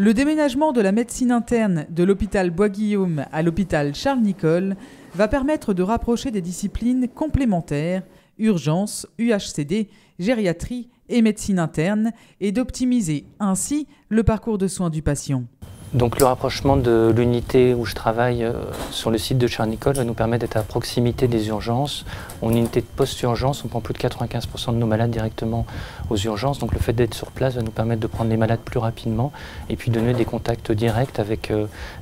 Le déménagement de la médecine interne de l'hôpital Bois-Guillaume à l'hôpital Charles-Nicolle va permettre de rapprocher des disciplines complémentaires, urgences, UHCD, gériatrie et médecine interne, et d'optimiser ainsi le parcours de soins du patient. Donc le rapprochement de l'unité où je travaille sur le site de Charles-Nicolle va nous permettre d'être à proximité des urgences. En unité de post-urgence, on prend plus de 95% de nos malades directement aux urgences. Donc le fait d'être sur place va nous permettre de prendre les malades plus rapidement et puis de donner des contacts directs avec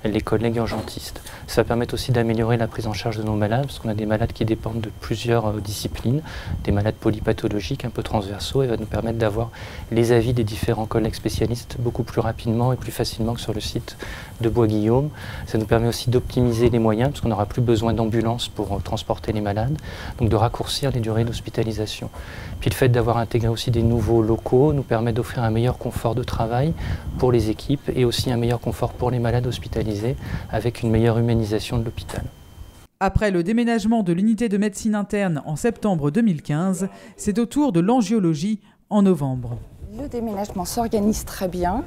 les collègues urgentistes. Ça va permettre aussi d'améliorer la prise en charge de nos malades parce qu'on a des malades qui dépendent de plusieurs disciplines, des malades polypathologiques un peu transversaux, et va nous permettre d'avoir les avis des différents collègues spécialistes beaucoup plus rapidement et plus facilement que sur le site de Bois-Guillaume. Ça nous permet aussi d'optimiser les moyens parce qu'on n'aura plus besoin d'ambulances pour transporter les malades, donc de raccourcir les durées d'hospitalisation. Puis le fait d'avoir intégré aussi des nouveaux locaux nous permet d'offrir un meilleur confort de travail pour les équipes et aussi un meilleur confort pour les malades hospitalisés avec une meilleure humanisation de l'hôpital. Après le déménagement de l'unité de médecine interne en septembre 2015, c'est au tour de l'angiologie en novembre. Le déménagement s'organise très bien.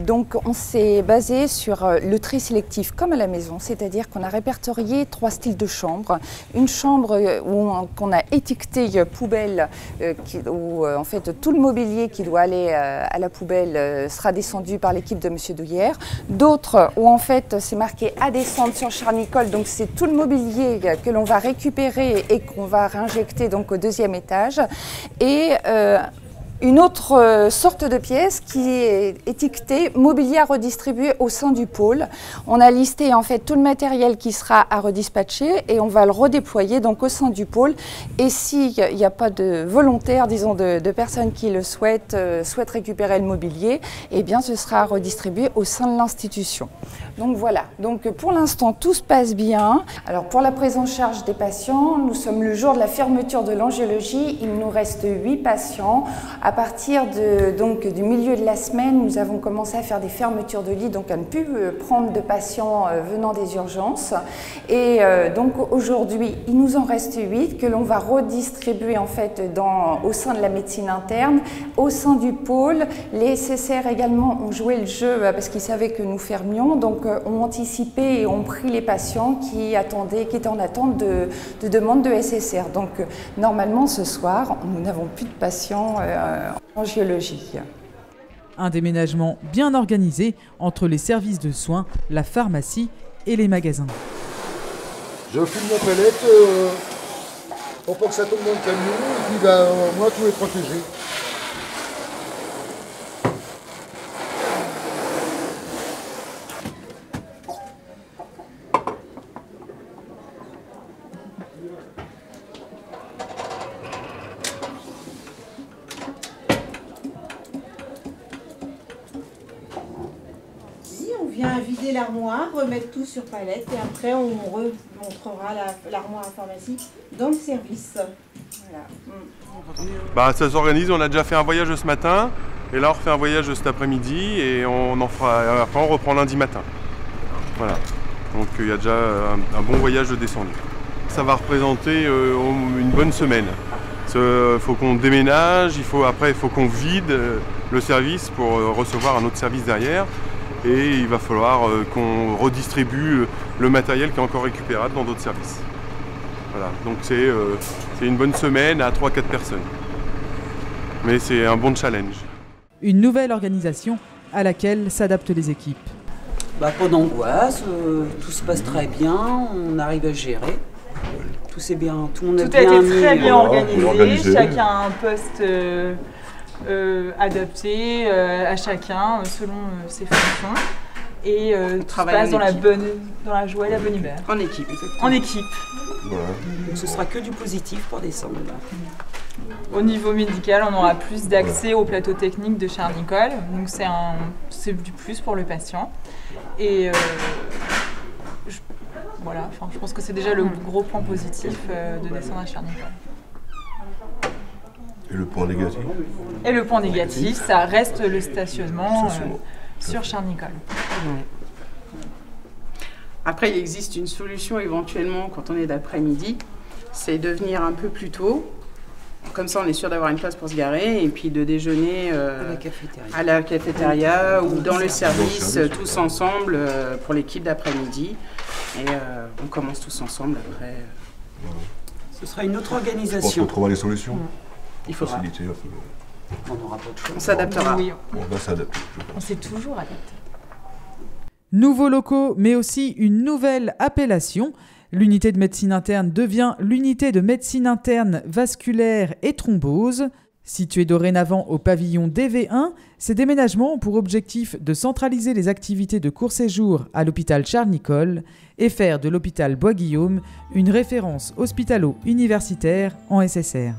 Donc on s'est basé sur le tri sélectif comme à la maison, c'est-à-dire qu'on a répertorié 3 styles de chambres. Une chambre qu'on a étiquetée poubelle, où en fait tout le mobilier qui doit aller à la poubelle sera descendu par l'équipe de M. Douillère. D'autres où en fait c'est marqué à descendre sur Charles-Nicolle, donc c'est tout le mobilier que l'on va récupérer et qu'on va réinjecter donc au 2e étage. Et une autre sorte de pièce qui est étiquetée mobilier à redistribuer au sein du pôle. On a listé en fait tout le matériel qui sera à redispatcher et on va le redéployer donc au sein du pôle. Et s'il n'y a pas de volontaires, disons de personnes qui le souhaitent récupérer le mobilier, eh bien ce sera redistribué au sein de l'institution. Donc voilà, donc pour l'instant tout se passe bien. Alors pour la prise en charge des patients, nous sommes le jour de la fermeture de l'angiologie, il nous reste 8 patients. À partir du milieu de la semaine, nous avons commencé à faire des fermetures de lits, donc à ne plus prendre de patients venant des urgences. Et donc aujourd'hui, il nous en reste 8 que l'on va redistribuer en fait au sein de la médecine interne, au sein du pôle. Les SSR également ont joué le jeu parce qu'ils savaient que nous fermions, donc ont anticipé et ont pris les patients qui étaient en attente de demande de SSR. Donc normalement ce soir, nous n'avons plus de patients en angiologie. Un déménagement bien organisé entre les services de soins, la pharmacie et les magasins. Je file mon palette pour pas que ça tombe dans le camion, et puis moi tout est protégé. On vient vider l'armoire, remettre tout sur palette et après on remontrera l'armoire à pharmacie dans le service. Voilà. Ça s'organise, on a déjà fait un voyage ce matin et là on refait un voyage cet après-midi et après on reprend lundi matin. Voilà, donc il y a déjà un bon voyage de descendu. Ça va représenter une bonne semaine. Il faut qu'on déménage, après il faut qu'on vide le service pour recevoir un autre service derrière. Et il va falloir qu'on redistribue le matériel qui est encore récupérable dans d'autres services. Voilà, donc c'est une bonne semaine à 3-4 personnes. Mais c'est un bon challenge. Une nouvelle organisation à laquelle s'adaptent les équipes. Pas d'angoisse, tout se passe très bien, on arrive à gérer. Tout c'est bien, tout le monde Tout a été très bien organisé, chacun a un poste adapté à chacun selon ses fonctions et tout se passe dans la joie et la bonne humeur. En équipe, exactement. En équipe. Voilà. Donc ce sera que du positif pour décembre. Au niveau médical, on aura plus d'accès au plateau technique de Charles-Nicolle, donc c'est du plus pour le patient. Et voilà, je pense que c'est déjà le gros point positif de descendre à Charles-Nicolle. Et le point négatif? Et le point négatif, ça reste le stationnement sur Charles-Nicolle. Après, il existe une solution éventuellement quand on est d'après-midi, c'est de venir un peu plus tôt Comme ça, on est sûr d'avoir une place pour se garer et puis de déjeuner à la cafétéria ou dans le service, tous ensemble pour l'équipe d'après-midi. Et on commence tous ensemble après. Ce sera une autre organisation. Je pense qu'on trouvera les solutions. Il faudra. On n'aura pas de choix. On s'adaptera. Oui, On va s'adapter. on s'est toujours adapté. Nouveaux locaux, mais aussi une nouvelle appellation. L'unité de médecine interne devient l'unité de médecine interne vasculaire et thrombose. Située dorénavant au pavillon DV1, ces déménagements ont pour objectif de centraliser les activités de court séjour à l'hôpital Charles-Nicolle et faire de l'hôpital Bois-Guillaume une référence hospitalo-universitaire en SSR.